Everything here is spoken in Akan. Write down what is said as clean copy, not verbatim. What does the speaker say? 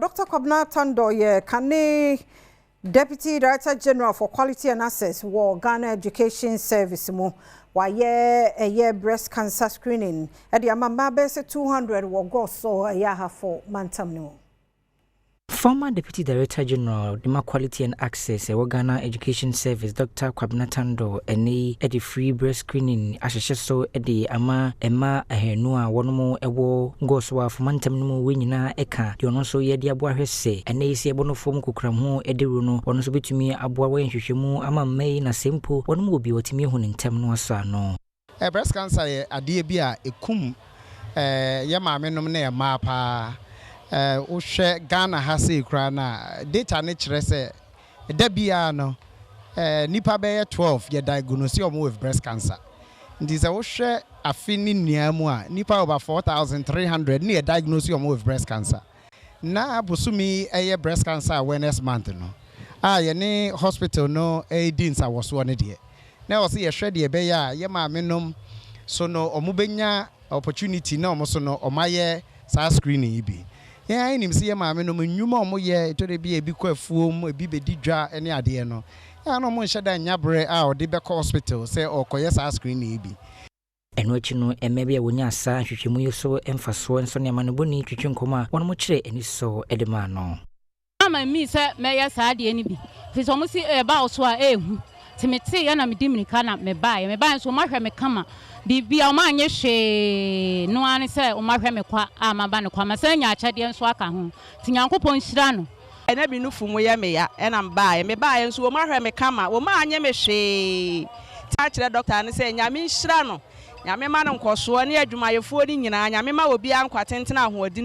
Dr. Kobna Tando ye Kane Deputy Director-General for Quality and Access for Ghana Education Service mo wa ye breast cancer screening e de amama be se 200 wo Goaso ya ha for mantam no. Former Deputy Director-General, Dema Quality and Access, Ghana Education Service, Dr. Kobna Tando, and free breast screening, so ama ahenua, one more ewo, Goaso for mantam winina eka, you also ye dia boa say, and they say bono form kukramo, ediruno, one so to me abwa when shishimu, ama may na simple, one will be what me in temno sano. A breast cancer, a dear beer, a cum, yama menum ne mapa. Ushe Ghana hasi krana data nature say debiano nipa be 12 ye diagnose omo with breast cancer. Ndize ushe afini niamu a nipa over 4,300 ni diagnose omo with breast cancer. Na busumi eye breast cancer awareness month no. Ye ne hospital no dinsa woso ne de. Na wosi ye hwe de be ya ye ma menom so no omo benya opportunity na omo so no omaye sa screening ibi. Yeah, I need to see my men. You more ye to be a big foam, a big didra, any idea no. I no more shada nyabre out the back hospital, say or koyasa screen maybe. And what you know, and maybe a winya sa, you so emphasis and Sonia Manabuni, Chichunkoma, one more tray and so Edemano. My miss, may I say any be. If almost about so Timothy and I'm diminican me buy so much me come. Be a man ye no one say o mahwe kwa amaba kwa masanya achade nso aka ho tinyankopon hira no ena bi no fumu ye me ya ena mba me ba nso o mahwe me kama o ma anye me hwe ta kire doctor ne say nyame hira no nyame ma no nkoso ne adwumayefo ni nyina nyame ma obi ankwa tentena ahoodi